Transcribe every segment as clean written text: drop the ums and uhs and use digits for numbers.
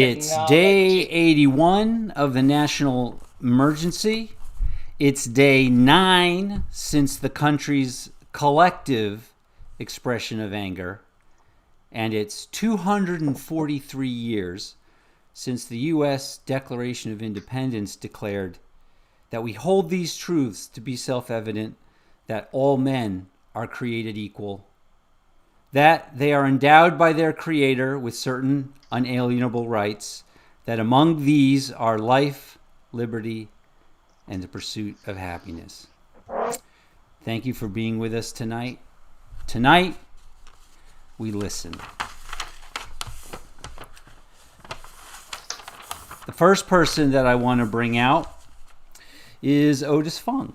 It's Like, day 81 of the national emergency. It's day 9 since the country's collective expression of anger. And it's 243 years since the U.S. Declaration of Independence declared that we hold these truths to be self-evident, that all men are created equal, that they are endowed by their Creator with certain unalienable rights, that among these are life, liberty, and the pursuit of happiness. Thank you for being with us tonight. Tonight, we listen. The first person that I want to bring out is Otis Fung.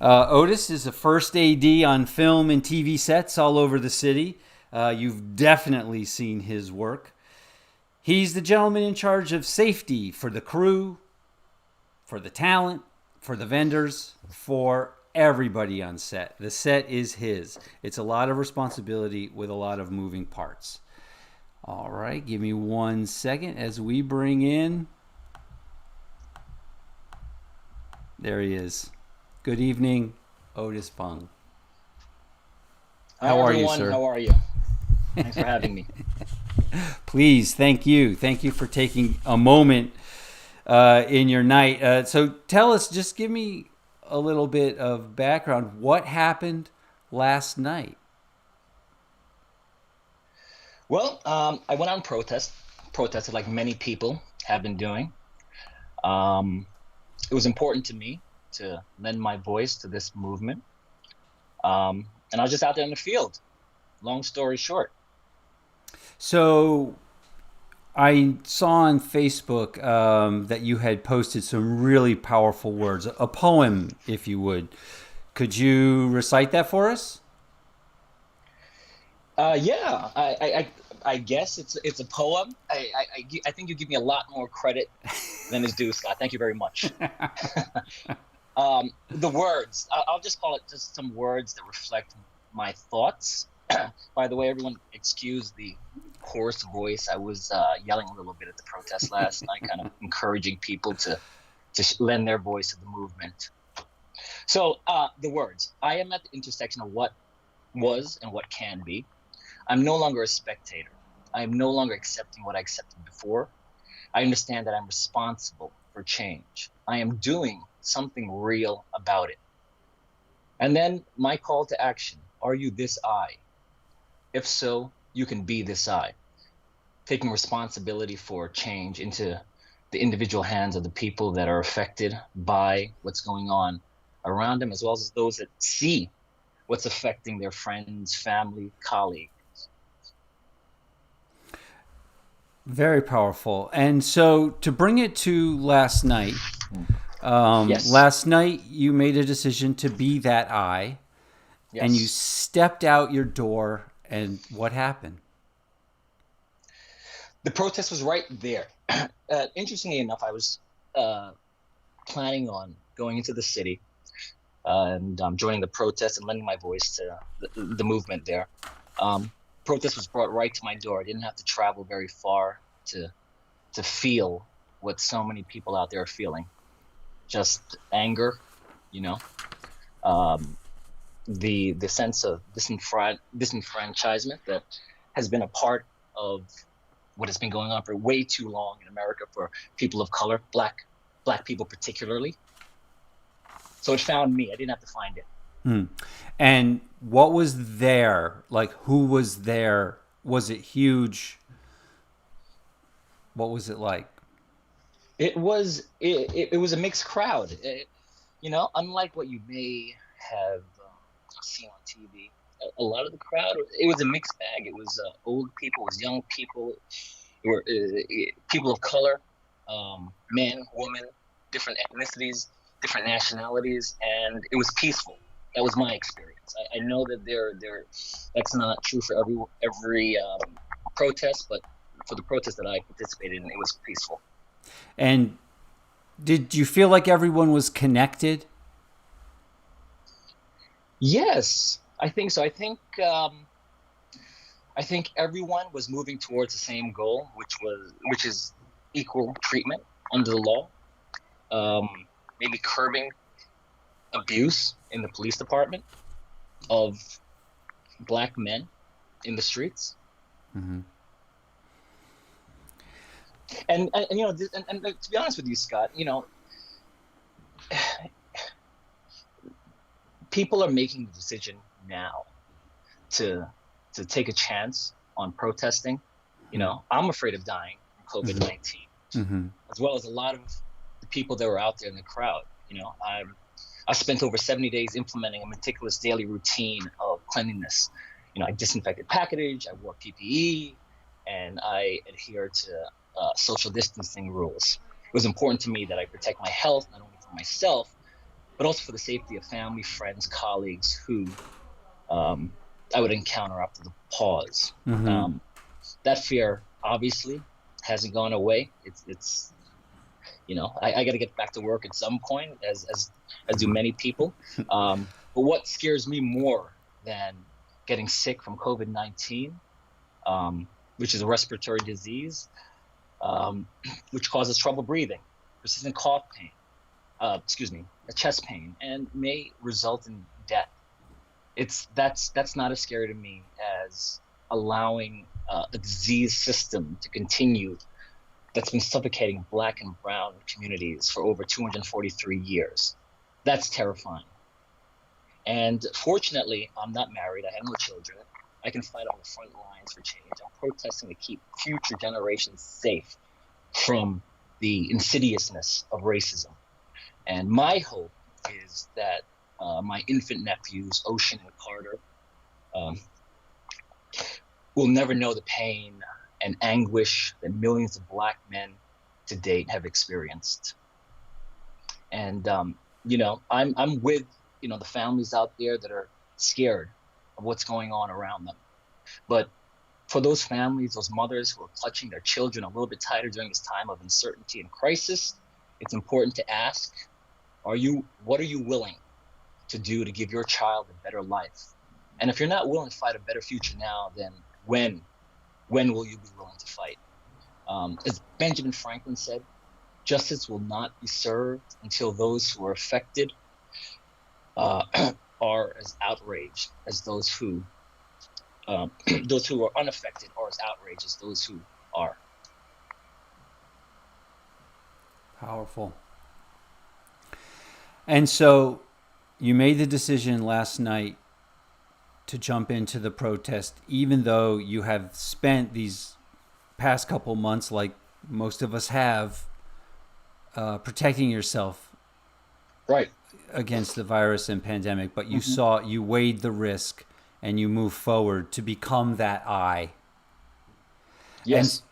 Otis is a first AD on film and TV sets all over the city. You've definitely seen his work. He's the gentleman in charge of safety for the crew, for the talent, for the vendors, for everybody on set. The set is his. It's a lot of responsibility with a lot of moving parts. All right, give me 1 second as we bring in... There he is. Good evening, Otis Fung. hi, How are you, everyone. sir? How are you? Thanks for having me. Please, thank you. Thank you for taking a moment in your night. So tell us, just give me a little bit of background. What happened last night? Well, I went on protested like many people have been doing. Um, it was important to me to lend my voice to this movement. And I was just out there in the field. Long story short. So I saw on Facebook that you had posted some really powerful words, a poem, if you would. Could you recite that for us? Yeah, I guess it's a poem. I think you give me a lot more credit than is due, Scott. Thank you very much. The words, I'll just call it just some words that reflect my thoughts. By the way, everyone, excuse the hoarse voice. I was yelling a little bit at the protest last night, kind of encouraging people to lend their voice to the movement. So, the words. I am at the intersection of what was and what can be. I'm no longer a spectator. I am no longer accepting what I accepted before. I understand that I'm responsible for change. I am doing something real about it. And then my call to action. Are you this I? If so, you can be this I. Taking responsibility for change into the individual hands of the people that are affected by what's going on around them, as well as those that see what's affecting their friends, family, colleagues. Very powerful. And so to bring it to last night, Yes, last night you made a decision to be that I, and you yes. stepped out your door, and what happened? The protest was right there. Interestingly enough, I was uh, planning on going into the city and joining the protest and lending my voice to the movement there. Um, Protest was brought right to my door. I didn't have to travel very far to to feel what so many people out there are feeling. Just anger, you know, um, the sense of disenfranchisement that has been a part of what has been going on for way too long in America for people of color, black people particularly. So it found me. I didn't have to find it. Hmm. And what was there? Like, who was there? Was it huge? What was it like? It was a mixed crowd. Unlike what you may have seen on TV, a lot of the crowd, it was a mixed bag. It was old people, it was young people, it were people of color, men, women, different ethnicities, different nationalities, and it was peaceful. That was my experience. I know that that's not true for every protest, but for the protest that I participated in, it was peaceful. And did you feel like everyone was connected? Yes, I think so. I think I think everyone was moving towards the same goal, which is equal treatment under the law. Um, Maybe curbing abuse in the police department of black men in the streets. Mm-hmm. And to be honest with you, Scott, people are making the decision now to take a chance on protesting. I'm afraid of dying from COVID-19, Mm-hmm. as well as a lot of the people that were out there in the crowd. I spent over 70 days implementing a meticulous daily routine of cleanliness. I disinfected package, I wore PPE, and I adhered to social distancing rules. It was important to me that I protect my health, not only for myself, but also for the safety of family, friends, colleagues who um, I would encounter after the pause. Mm-hmm. That fear obviously hasn't gone away. It's I got to get back to work at some point, as do many people. But what scares me more than getting sick from COVID-19, which is a respiratory disease, which causes trouble breathing, persistent cough pain, a chest pain, and may result in death. That's not as scary to me as allowing a disease system to continue that's been suffocating black and brown communities for over 243 years. That's terrifying. And fortunately, I'm not married. I have no children. I can fight on the front lines for change. I'm protesting to keep future generations safe from the insidiousness of racism. And my hope is that my infant nephews, Ocean and Carter, um, will never know the pain and anguish that millions of black men to date have experienced. And I'm with the families out there that are scared of what's going on around them. But for those families, those mothers who are clutching their children a little bit tighter during this time of uncertainty and crisis, it's important to ask, what are you willing to do to give your child a better life? And if you're not willing to fight a better future now, then when will you be willing to fight? As Benjamin Franklin said, justice will not be served until those who are affected are as outraged as those who those who are unaffected are as outraged as those who are. Powerful. And so you made the decision last night to jump into the protest, even though you have spent these past couple months, like most of us have, protecting yourself Right. against the virus and pandemic, but you Mm-hmm. you weighed the risk and you moved forward to become that I. And Yes.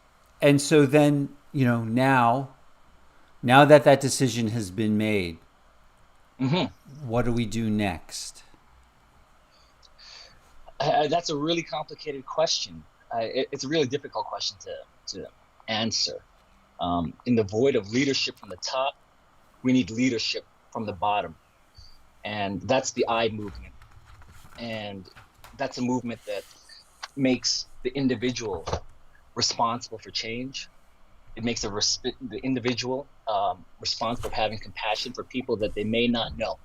and so then, now that decision has been made, Mm-hmm. what do we do next? That's a really complicated question. It's a really difficult question to answer. In the void of leadership from the top, we need leadership from the bottom, and that's the I movement. And that's a movement that makes the individual responsible for change. It makes the individual responsible for having compassion for people that they may not know.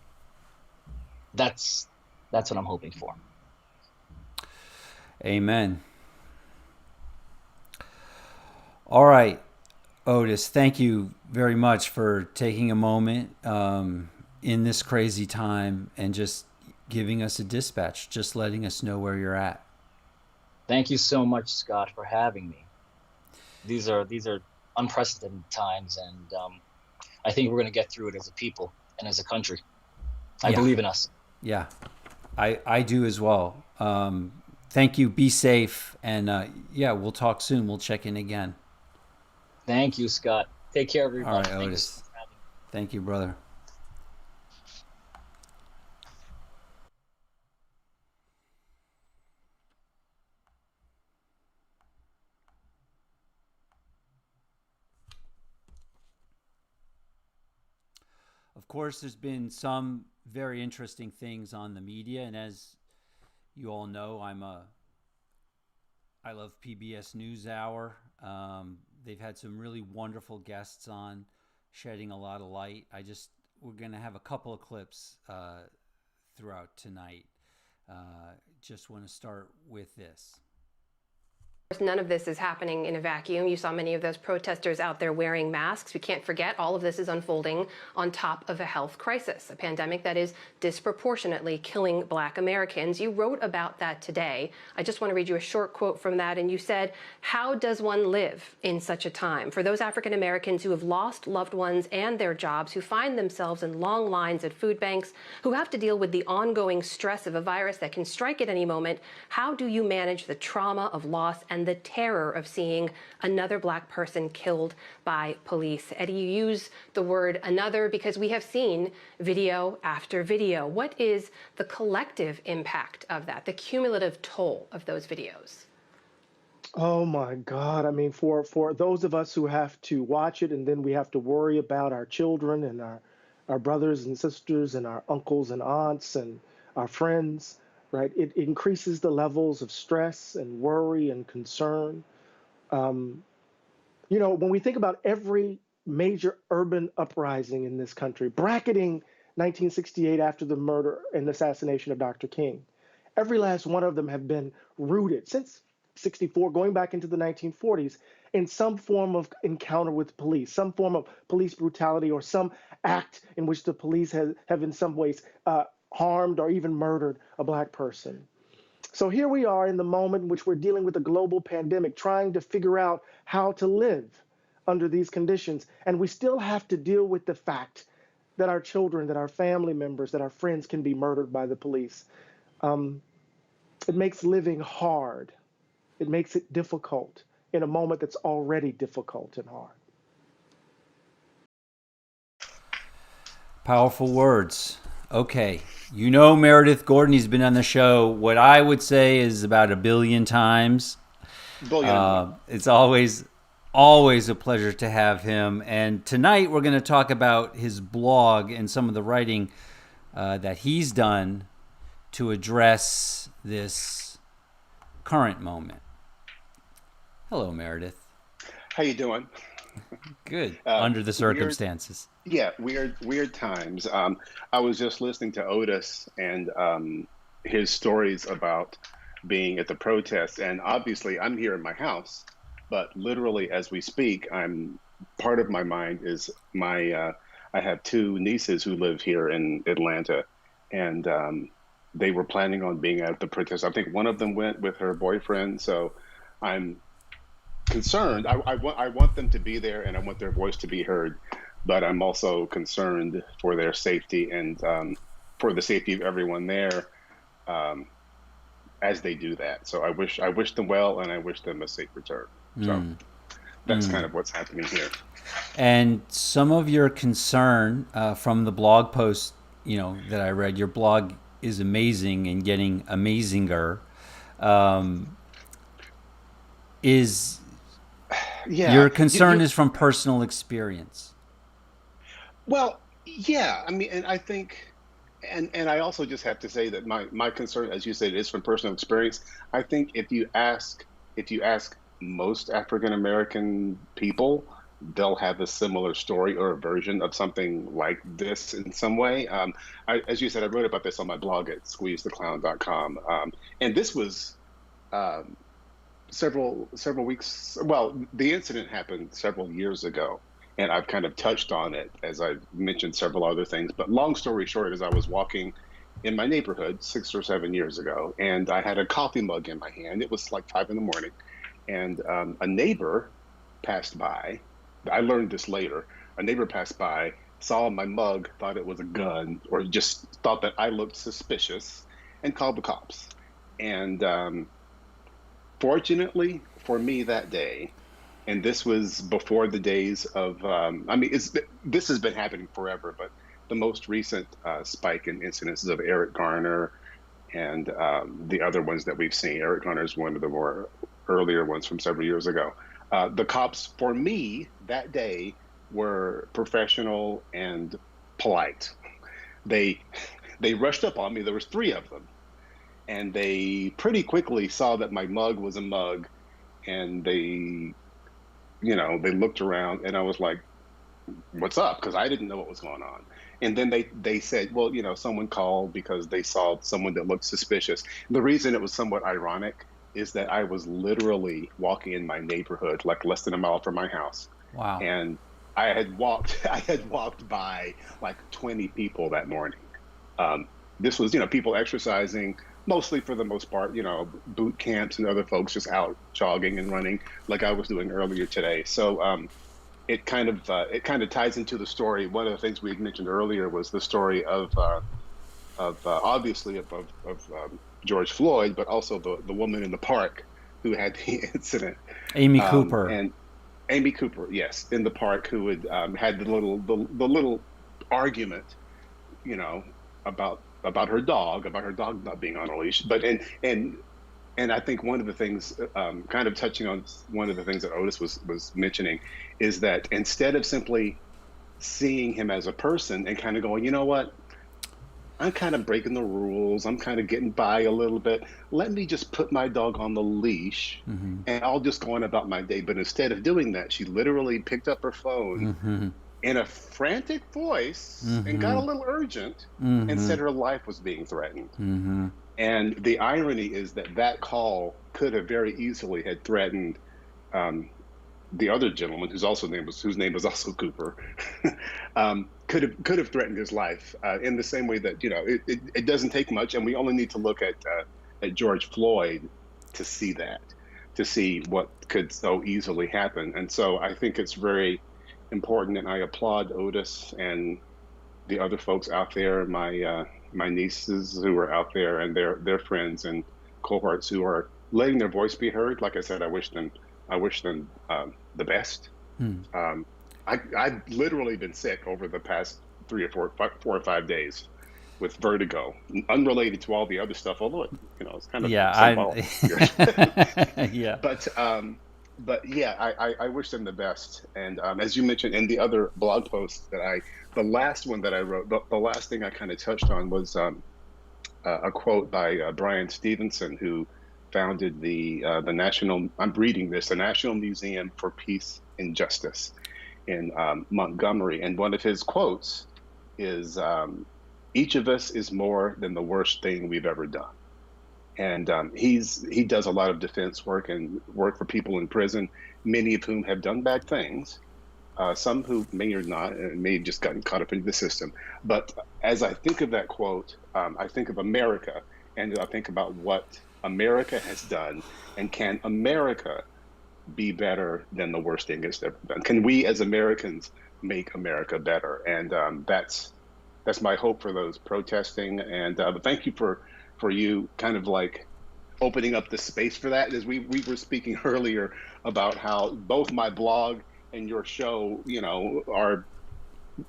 That's what I'm hoping for. Amen. All right, Otis, thank you very much for taking a moment in this crazy time and just giving us a dispatch, just letting us know where you're at. Thank you so much, Scott, for having me. These are unprecedented times, and I think we're going to get through it as a people and as a country. I Yeah, believe in us. yeah, I do as well. Thank you. Be safe. And yeah, we'll talk soon. We'll check in again. Thank you, Scott. Take care, All right, everybody. Thank you so Otis. much for having me. Thank you, brother. Of course, there's been some very interesting things on the media. And as you all know, I'm a I love PBS News Hour. They've had some really wonderful guests on, shedding a lot of light. We're going to have a couple of clips throughout tonight. Just want to start with this. None of this is happening in a vacuum. You saw many of those protesters out there wearing masks. We can't forget all of this is unfolding on top of a health crisis, a pandemic that is disproportionately killing Black Americans. You wrote about that today. I just want to read you a short quote from that. And you said, "How does one live in such a time? For those African Americans who have lost loved ones and their jobs, who find themselves in long lines at food banks, who have to deal with the ongoing stress of a virus that can strike at any moment, how do you manage the trauma of loss and the terror of seeing another Black person killed by police?" Eddie, you use the word another because we have seen video after video. What is the collective impact of that, the cumulative toll of those videos? Oh my God. I mean, for those of us who have to watch it and then we have to worry about our children and our brothers and sisters and our uncles and aunts and our friends, right? It increases the levels of stress and worry and concern. When we think about every major urban uprising in this country, bracketing 1968 after the murder and assassination of Dr. King, every last one of them have been rooted since 64, going back into the 1940s, in some form of encounter with police, some form of police brutality, or some act in which the police have in some ways harmed or even murdered a Black person. So here we are in the moment in which we're dealing with a global pandemic, trying to figure out how to live under these conditions. And we still have to deal with the fact that our children, that our family members, that our friends can be murdered by the police. It makes living hard. It makes it difficult in a moment that's already difficult and hard. Powerful words. Okay. Meredith Gordon, he's been on the show, what I would say is about 1 billion times. It's always a pleasure to have him. And tonight we're going to talk about his blog and some of the writing that he's done to address this current moment. Hello, Meredith. How you doing? Good. Under the circumstances. Weird times. I was just listening to Otis and his stories about being at the protests, and obviously I'm here in my house, but literally as we speak, part of my mind is I have 2 nieces who live here in Atlanta, and they were planning on being at the protest. I think one of them went with her boyfriend, so I'm concerned. I want them to be there, and I want their voice to be heard, but I'm also concerned for their safety and for the safety of everyone there as they do that. So I wish them well, and I wish them a safe return. So that's kind of what's happening here. And some of your concern from the blog post, that I read, your blog is amazing and getting amazinger. Your concern is from personal experience. Well, yeah. I mean, and I think, and I also just have to say that my concern, as you said, is from personal experience. I think if you ask most African American people, they'll have a similar story or a version of something like this in some way. As you said, I wrote about this on my blog at squeezetheclown.com, and this was several weeks. Well, the incident happened several years ago, and I've kind of touched on it as I've mentioned several other things. But long story short, is I was walking in my neighborhood 6 or 7 years ago, and I had a coffee mug in my hand. It was like 5 a.m, and a neighbor passed by. I learned this later. A neighbor passed by, saw my mug, thought it was a gun, or just thought that I looked suspicious, and called the cops. And fortunately for me that day, and this was before the days of, this has been happening forever, but the most recent spike in incidences of Eric Garner and the other ones that we've seen. Eric Garner is one of the more earlier ones from several years ago. The cops, for me, that day were professional and polite. They rushed up on me. There was 3 of them. And they pretty quickly saw that my mug was a mug and they looked around, and I was like, what's up? Because I didn't know what was going on. And then they said, well, someone called because they saw someone that looked suspicious. The reason it was somewhat ironic is that I was literally walking in my neighborhood, like less than a mile from my house. Wow. And I had walked by like 20 people that morning. This was, people exercising, mostly for the most part, boot camps and other folks just out jogging and running like I was doing earlier today. So it kind of ties into the story. One of the things we had mentioned earlier was the story of obviously of George Floyd, but also the woman in the park who had the incident. Amy Cooper. And Amy Cooper, yes, in the park, who had the little argument, about her dog not being on a leash. But and I think one of the things, kind of touching on one of the things that Otis was mentioning, is that instead of simply seeing him as a person and kind of going, you know what, I'm kind of breaking the rules, I'm kind of getting by a little bit, let me just put my dog on the leash and I'll just go on about my day. But instead of doing that, she literally picked up her phone in a frantic voice and got a little urgent and said her life was being threatened. And the irony is that call could have very easily had threatened the other gentleman, whose name was also Cooper, could have threatened his life in the same way that it doesn't take much, and we only need to look at George Floyd to see what could so easily happen. And so I think it's very important, and I applaud Otis and the other folks out there, my nieces who are out there, and their friends and cohorts who are letting their voice be heard. Like I said, I wish them the best. I've literally been sick over the past 4 or 5 days with vertigo, unrelated to all the other stuff. Although it's kind of yeah. But yeah, I wish them the best. And as you mentioned in the other blog post the last one that I wrote, the last thing I kind of touched on was a quote by Brian Stevenson, who founded the National, I'm reading this, the National Museum for Peace and Justice in Montgomery. And one of his quotes is, each of us is more than the worst thing we've ever done. And he does a lot of defense work and work for people in prison, many of whom have done bad things, some who may or not, may have just gotten caught up into the system. But as I think of that quote, I think of America, and I think about what America has done, and can America be better than the worst thing it's ever done? Can we as Americans make America better? And that's my hope for those protesting. And but thank you for you kind of like opening up the space for that. As we were speaking earlier about how both my blog and your show,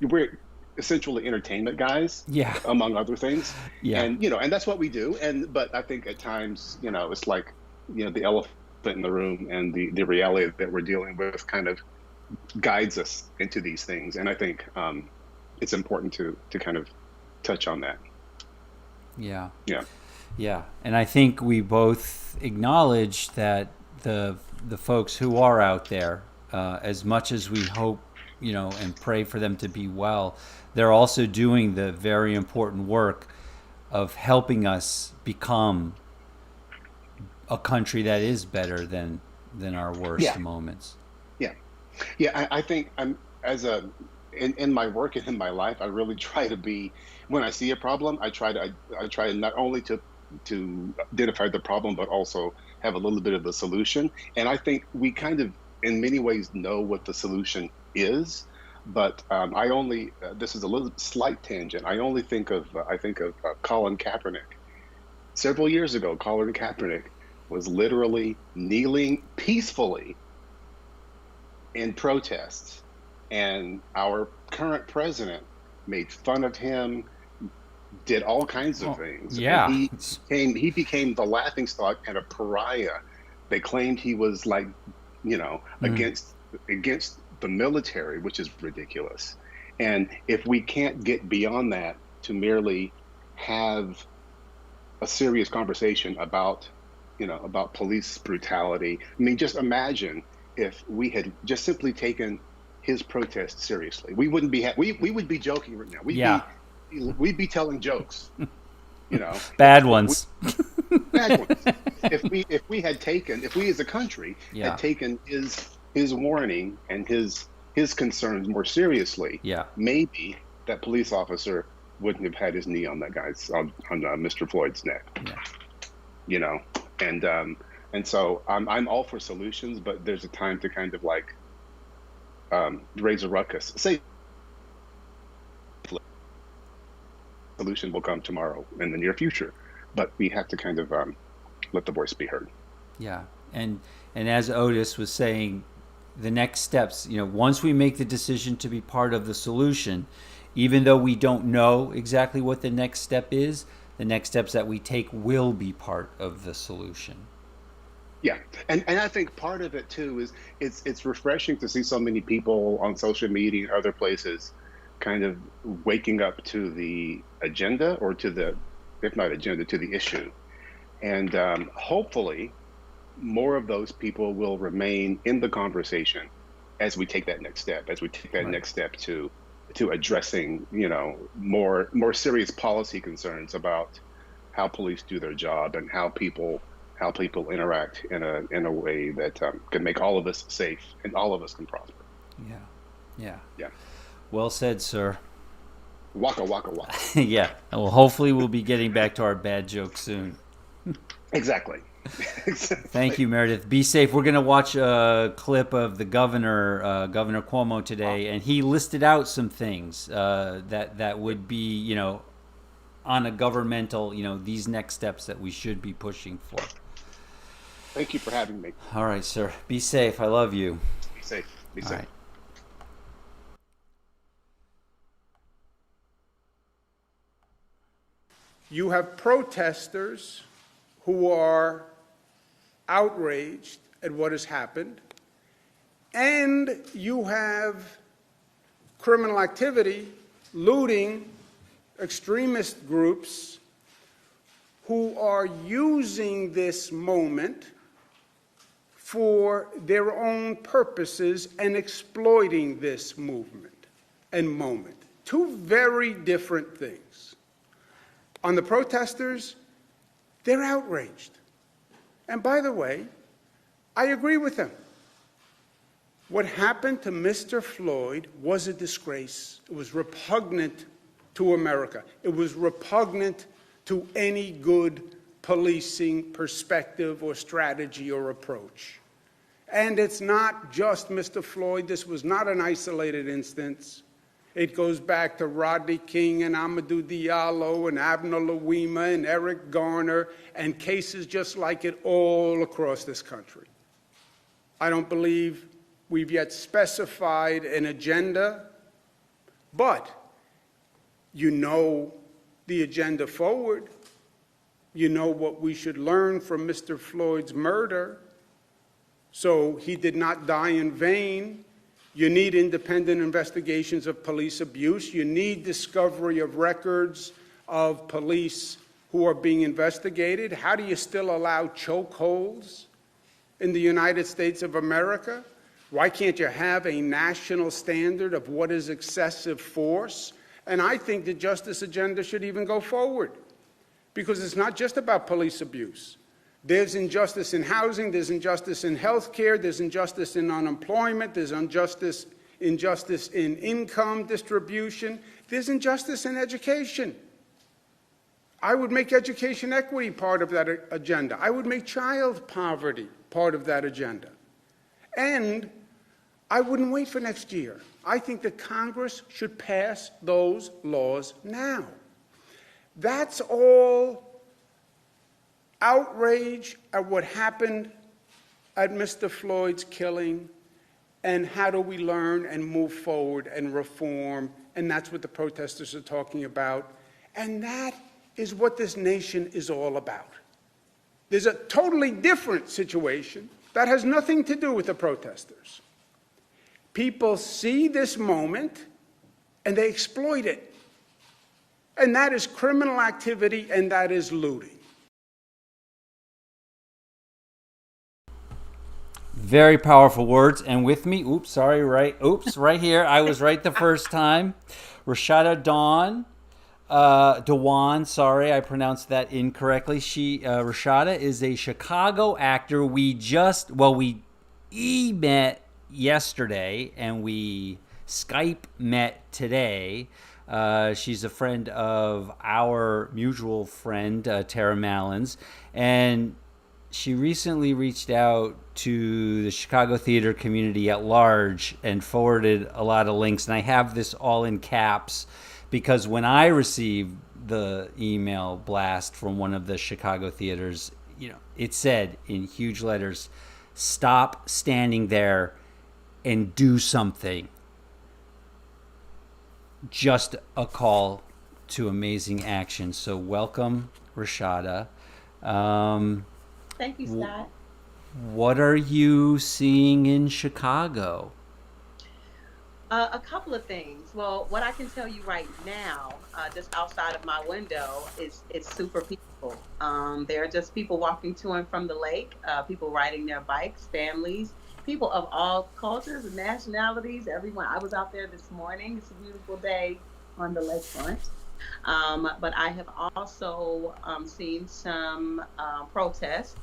we're essentially entertainment guys, among other things. And and that's what we do. But I think at times, it's like, the elephant in the room, and the reality that we're dealing with kind of guides us into these things. And I think it's important to kind of touch on that. Yeah, and I think we both acknowledge that the folks who are out there, as much as we hope, and pray for them to be well, they're also doing the very important work of helping us become a country that is better than our worst moments. I think I'm in my work and in my life, I really try to be, when I see a problem, I try not only to identify the problem, but also have a little bit of the solution. And I think we kind of, in many ways, know what the solution is. But this is a little slight tangent. I think of Colin Kaepernick. Several years ago, Colin Kaepernick was literally kneeling peacefully in protests, and our current president made fun of him, did all kinds of things. And he became the laughingstock and a pariah. They claimed he was like, against the military, which is ridiculous. And if we can't get beyond that to merely have a serious conversation about about police brutality. I mean, just imagine if we had just simply taken his protest seriously. We wouldn't be we would be joking right now. We'd be telling jokes, Bad ones. bad ones. If we as a country had taken his warning and his concerns more seriously, maybe that police officer wouldn't have had his knee on that guy's on Mr. Floyd's neck. And so I'm all for solutions, but there's a time to kind of like raise a ruckus. Say solution will come tomorrow in the near future, but we have to kind of let the voice be heard. Yeah, and as Otis was saying, the next steps, once we make the decision to be part of the solution, even though we don't know exactly what the next step is, the next steps that we take will be part of the solution. Yeah, and I think part of it too is it's refreshing to see so many people on social media and other places kind of waking up to the agenda, or to the, if not agenda, to the issue. And hopefully more of those people will remain in the conversation as we take that next step, next step to addressing, more serious policy concerns about how police do their job and how people interact in a way that can make all of us safe and all of us can prosper. Yeah. Yeah. Well said, sir. Waka waka waka. Yeah. Well, hopefully we'll be getting back to our bad jokes soon. Exactly. Thank you, Meredith. Be safe. We're going to watch a clip of the Governor Cuomo today, and he listed out some things that would be, on a governmental, these next steps that we should be pushing for. Thank you for having me. All right, sir. Be safe. I love you. Be safe. Be safe. All right. You have protesters who are outraged at what has happened, and you have criminal activity, looting, extremist groups who are using this moment for their own purposes and exploiting this movement and moment. Two very different things. On the protesters, they're outraged. And by the way, I agree with them. What happened to Mr. Floyd was a disgrace. It was repugnant to America. It was repugnant to any good policing perspective or strategy or approach. And it's not just Mr. Floyd. This was not an isolated instance. It goes back to Rodney King and Amadou Diallo and Abner Louima and Eric Garner and cases just like it all across this country. I don't believe we've yet specified an agenda, but you know the agenda forward. You know what we should learn from Mr. Floyd's murder. So he did not die in vain. You need independent investigations of police abuse. You need discovery of records of police who are being investigated. How do you still allow chokeholds in the United States of America? Why can't you have a national standard of what is excessive force? And I think the justice agenda should even go forward, because it's not just about police abuse. There's injustice in housing, there's injustice in health care, there's injustice in unemployment, there's injustice in income distribution, there's injustice in education. I would make education equity part of that agenda. I would make child poverty part of that agenda. And I wouldn't wait for next year. I think that Congress should pass those laws now. That's all outrage at what happened at Mr. Floyd's killing, and how do we learn and move forward and reform, and that's what the protesters are talking about, and that is what this nation is all about. There's a totally different situation that has nothing to do with the protesters. People see this moment and they exploit it, and that is criminal activity and that is looting. Very powerful words. And with me, right here. I was right the first time. Rashada Dewan, sorry, I pronounced that incorrectly. Rashada is a Chicago actor. We met yesterday and we Skype met today. She's a friend of our mutual friend, Tara Mallins, and she recently reached out to the Chicago theater community at large and forwarded a lot of links. And I have this all in caps because when I received the email blast from one of the Chicago theaters, it said in huge letters, "Stop standing there and do something." Just a call to amazing action. So welcome, Rashada. Thank you, Scott. What are you seeing in Chicago? A couple of things. Well, what I can tell you right now, just outside of my window, is it's super peaceful. There are just people walking to and from the lake, people riding their bikes, families, people of all cultures and nationalities. Everyone. I was out there this morning. It's a beautiful day on the lakefront. But I have also seen some protests,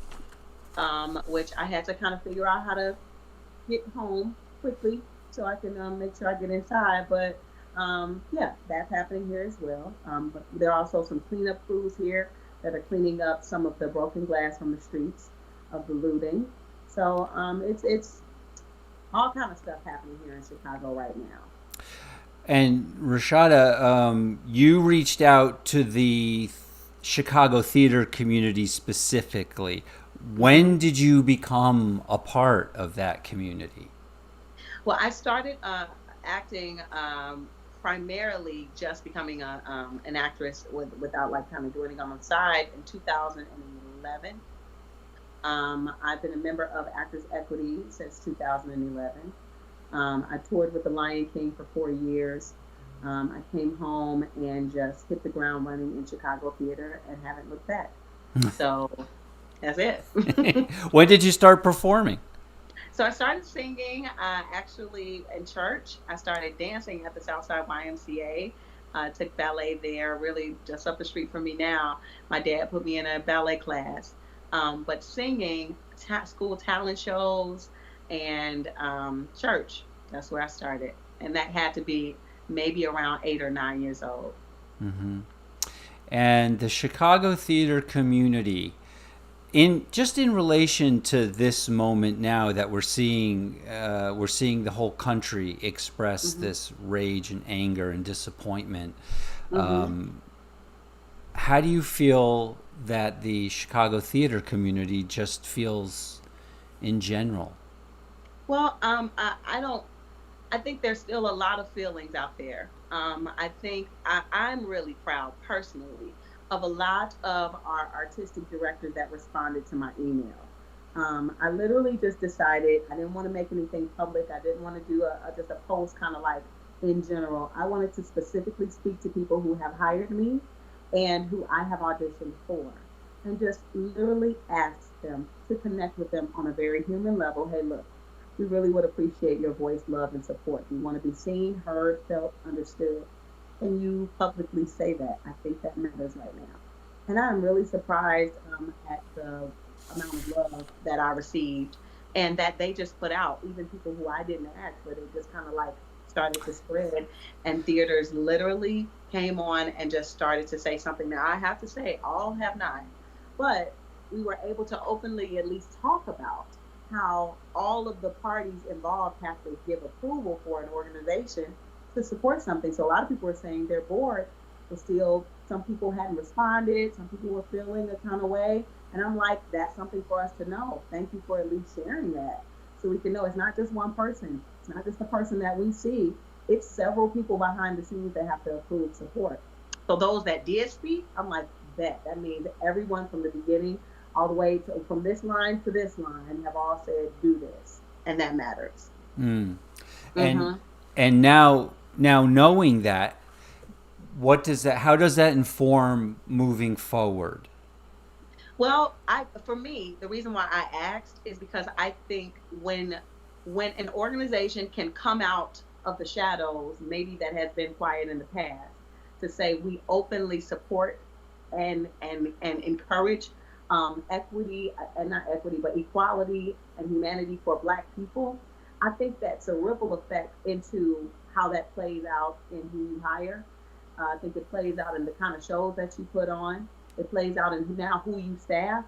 which I had to kind of figure out how to get home quickly so I can make sure I get inside. But yeah, that's happening here as well. But there are also some cleanup crews here that are cleaning up some of the broken glass from the streets of the looting. So it's all kind of stuff happening here in Chicago right now. And Rashada, you reached out to the Chicago theater community specifically. When did you become a part of that community? Well, I started acting primarily just becoming an actress without like kind of doing it on the side in 2011. I've been a member of Actors Equity since 2011. I toured with The Lion King for 4 years. I came home and just hit the ground running in Chicago theater and haven't looked back. So that's it. When did you start performing? So I started singing actually in church. I started dancing at the Southside YMCA. Took ballet there, really just up the street from me now. My dad put me in a ballet class. But singing, school talent shows, and church. That's where I started. And that had to be maybe around 8 or 9 years old. Mm-hmm. And the Chicago theater community, in relation to this moment now that we're seeing the whole country express this rage and anger and disappointment. How do you feel that the Chicago theater community just feels in general? Well, I think there's still a lot of feelings out there. I think I'm really proud personally of a lot of our artistic directors that responded to my email. I literally just decided I didn't want to make anything public. I didn't want to do just a post kind of like in general. I wanted to specifically speak to people who have hired me and who I have auditioned for, and just literally ask them to connect with them on a very human level. Hey, look, we really would appreciate your voice, love, and support. We want to be seen, heard, felt, understood. Can you publicly say that? I think that matters right now. And I'm really surprised at the amount of love that I received and that they just put out, even people who I didn't ask, but it just kind of like started to spread. And theaters literally came on and just started to say something. Now, I have to say, all have not. But we were able to openly at least talk about how all of the parties involved have to give approval for an organization to support something. So a lot of people were saying their board was still, some people hadn't responded, some people were feeling a kind of way. And I'm like, that's something for us to know. Thank you for at least sharing that. So we can know it's not just one person. It's not just the person that we see. It's several people behind the scenes that have to approve support. So those that did speak, I'm like, that means everyone from the beginning all the way to, from this line to this line, have all said, do this. And that matters. And now knowing that, how does that inform moving forward? Well, for me, the reason why I asked is because I think when an organization can come out of the shadows, maybe that has been quiet in the past, to say we openly support and encourage equity, and not equity, but equality and humanity for Black people, I think that's a ripple effect into how that plays out in who you hire. I think it plays out in the kind of shows that you put on. It plays out in now who you staff,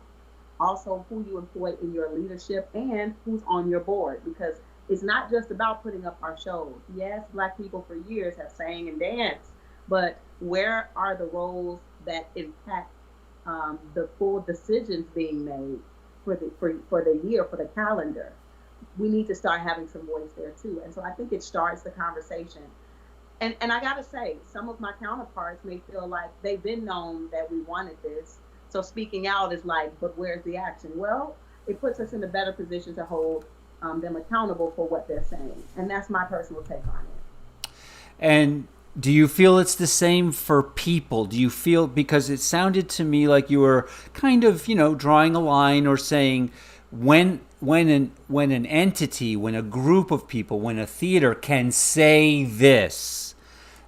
also who you employ in your leadership, and who's on your board. Because it's not just about putting up our shows. Yes, Black people for years have sang and danced, but where are the roles that impact the full decisions being made for the year, for the calendar? We need to start having some voice there too. And so I think it starts the conversation. And I gotta say, some of my counterparts may feel like they've been known that we wanted this. So speaking out is like, but where's the action? Well, it puts us in a better position to hold them accountable for what they're saying. And that's my personal take on it. And do you feel it's the same for people? Do you feel, because it sounded to me like you were kind of, drawing a line or saying when an entity, when a group of people, when a theater can say this,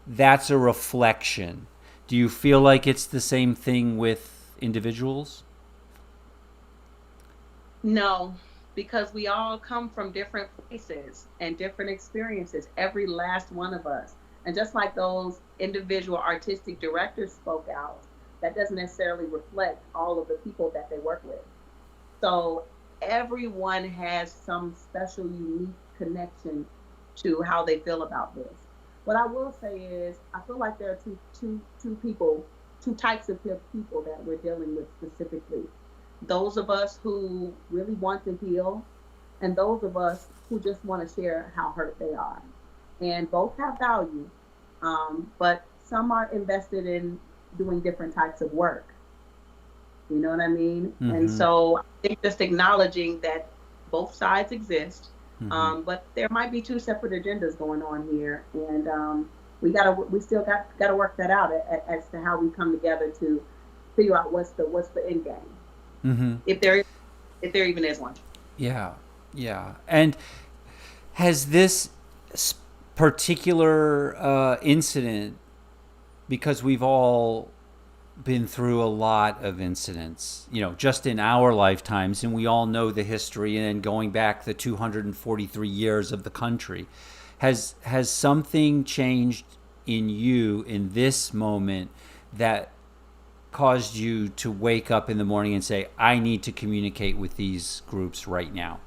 that's a reflection. Do you feel like it's the same thing with individuals? No, because we all come from different places and different experiences, every last one of us. And just like those individual artistic directors spoke out, that doesn't necessarily reflect all of the people that they work with. So everyone has some special, unique connection to how they feel about this. What I will say is, I feel like there are two types of people that we're dealing with specifically. Those of us who really want to heal, and those of us who just want to share how hurt they are. And both have value, but some are invested in doing different types of work. You know what I mean? Mm-hmm. And so I think just acknowledging that both sides exist, but there might be two separate agendas going on here, and we still got to work that out as to how we come together to figure out what's the end game, if there even is one. Yeah. And has this particular incident, because we've all been through a lot of incidents, just in our lifetimes, and we all know the history, and then going back the 243 years of the country, has something changed in you in this moment that caused you to wake up in the morning and say, I need to communicate with these groups right now?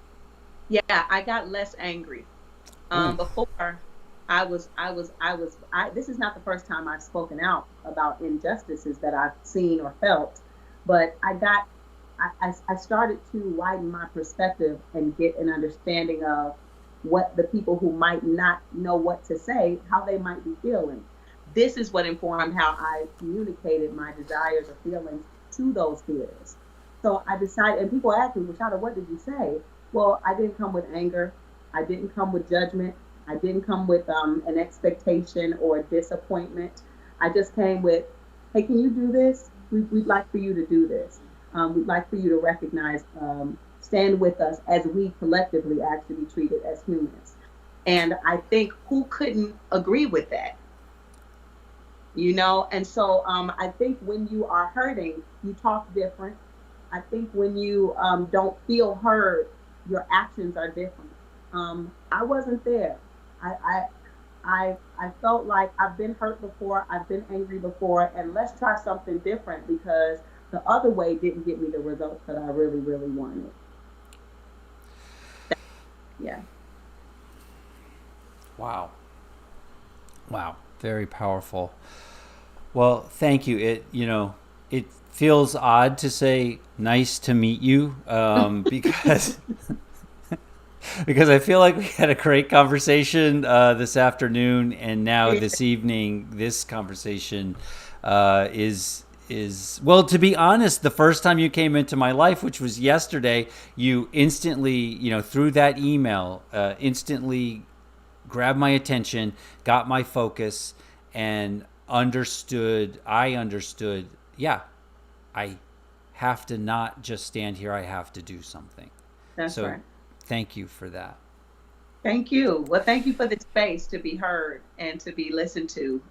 Yeah, I got less angry. Before, this is not the first time I've spoken out about injustices that I've seen or felt, but I started to widen my perspective and get an understanding of what the people who might not know what to say, how they might be feeling. This is what informed how I communicated my desires or feelings to those peers. So I decided, and people ask me, Rashada, what did you say? Well, I didn't come with anger. I didn't come with judgment. I didn't come with an expectation or a disappointment. I just came with, hey, can you do this? We'd like for you to do this. We'd like for you to recognize, stand with us as we collectively actually be treated as humans. And I think who couldn't agree with that? And so I think when you are hurting, you talk different. I think when you don't feel heard, your actions are different. I wasn't there. I felt like I've been hurt before, I've been angry before, and let's try something different, because the other way didn't get me the results that I really, really wanted. Yeah. Wow. Very powerful. Well, thank you. It feels odd to say nice to meet you, because because I feel like we had a great conversation this afternoon, and now this evening, this conversation is well, to be honest, the first time you came into my life, which was yesterday, you instantly, through that email, instantly grabbed my attention, got my focus, and I understood, yeah, I have to not just stand here. I have to do something. That's So right. thank you for that. Thank you. Well, thank you for the space to be heard and to be listened to.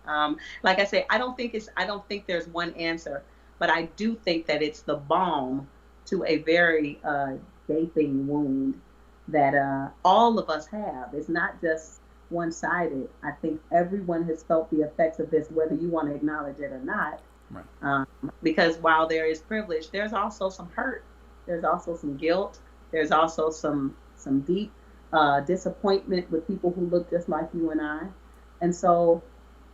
Like I say, I don't think there's one answer, but I do think that it's the balm to a very gaping wound that all of us have. It's not just one-sided. I think everyone has felt the effects of this, whether you want to acknowledge it or not. Right. Because while there is privilege, there's also some hurt. There's also some guilt. There's also some deep disappointment with people who look just like you and I. And so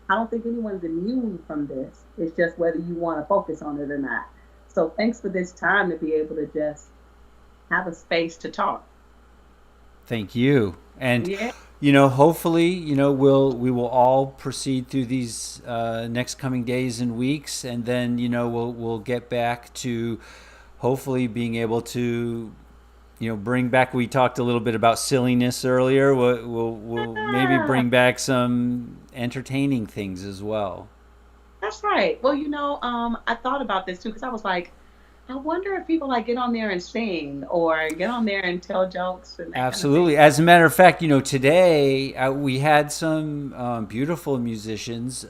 I don't think anyone's immune from this. It's just whether you want to focus on it or not. So thanks for this time to be able to just have a space to talk. Thank you. And Yeah. hopefully, we will all proceed through these next coming days and weeks, and then we'll get back to hopefully being able to bring back. We talked a little bit about silliness earlier. We'll maybe bring back some entertaining things as well. That's right. Well, I thought about this too because I was like, I wonder if people like get on there and sing or get on there and tell jokes and that Absolutely. kind of As a matter of fact, today we had some beautiful musicians,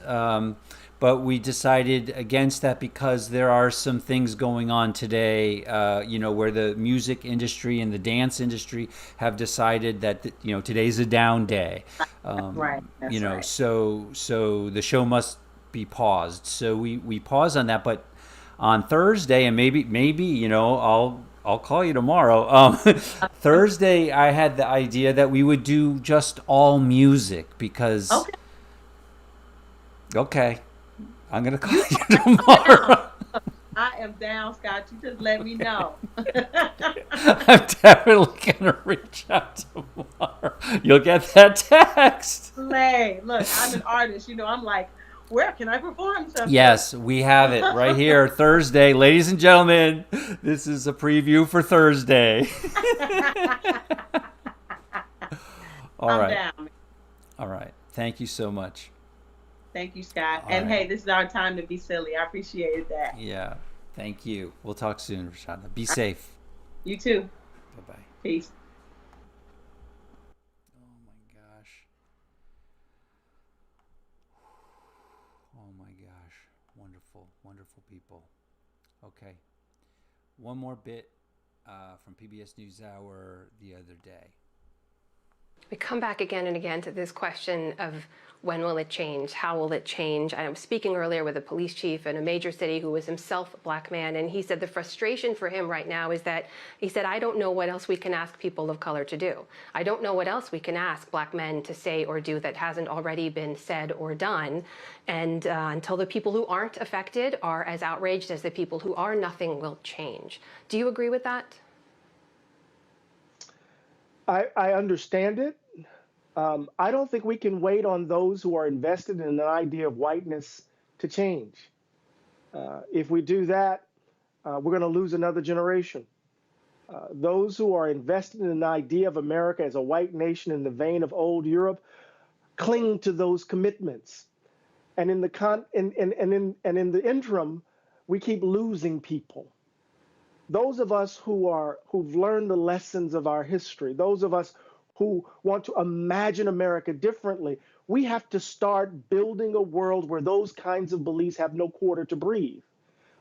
but we decided against that because there are some things going on today, where the music industry and the dance industry have decided that, today's a down day. Right. That's right. So the show must be paused. So we pause on that, but on Thursday, and maybe I'll call you tomorrow. Thursday, I had the idea that we would do just all music because. Okay. I'm gonna call you tomorrow. I am down, Scott. You just let me know. I'm definitely gonna reach out tomorrow. You'll get that text. Hey, look, I'm an artist. I'm like, where can I perform something? Yes, we have it right here. Thursday. Ladies and gentlemen, this is a preview for Thursday. All right. Down. All right. Thank you so much. Thank you, Scott. All and right. Hey, this is our time to be silly. I appreciated that. Yeah. Thank you. We'll talk soon, Rashada. Be safe. You too. Bye-bye. Peace. Oh my gosh. Oh my gosh. Wonderful, wonderful people. Okay. One more bit from PBS News Hour the other day. We come back again and again to this question of when will it change? How will it change? I was speaking earlier with a police chief in a major city who was himself a black man, and he said the frustration for him right now is that, he said, I don't know what else we can ask people of color to do. I don't know what else we can ask black men to say or do that hasn't already been said or done. And until the people who aren't affected are as outraged as the people who are, nothing will change. Do you agree with that? I understand it. I don't think we can wait on those who are invested in an idea of whiteness to change. If we do that, we're going to lose another generation. Those who are invested in an idea of America as a white nation in the vein of old Europe cling to those commitments. And in the interim, we keep losing people. Those of us who've learned the lessons of our history, those of us who want to imagine America differently, we have to start building a world where those kinds of beliefs have no quarter to breathe.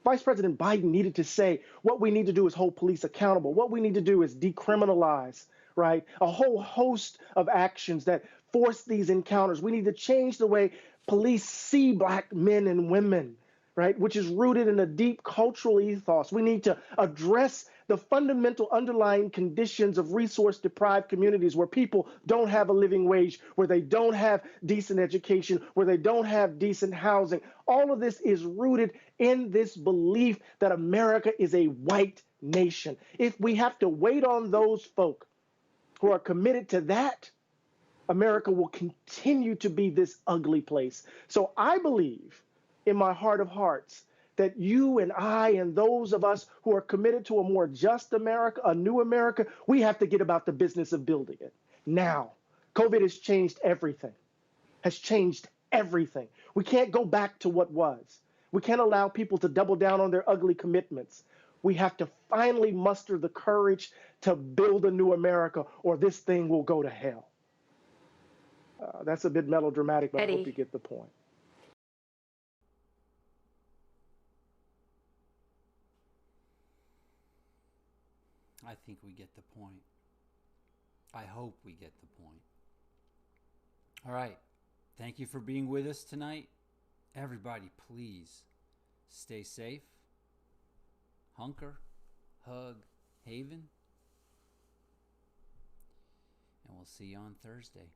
Vice President Biden needed to say, what we need to do is hold police accountable. What we need to do is decriminalize, right? A whole host of actions that force these encounters. We need to change the way police see black men and women, right? Which is rooted in a deep cultural ethos. We need to address the fundamental underlying conditions of resource-deprived communities where people don't have a living wage, where they don't have decent education, where they don't have decent housing. All of this is rooted in this belief that America is a white nation. If we have to wait on those folk who are committed to that, America will continue to be this ugly place. So I believe in my heart of hearts that you and I and those of us who are committed to a more just America, a new America, we have to get about the business of building it. Now, COVID has changed everything, We can't go back to what was. We can't allow people to double down on their ugly commitments. We have to finally muster the courage to build a new America, or this thing will go to hell. That's a bit melodramatic, but I hope you get the point. I think we get the point. I hope we get the point. All right. Thank you for being with us tonight. Everybody, please stay safe. Hunker, hug, haven. And we'll see you on Thursday.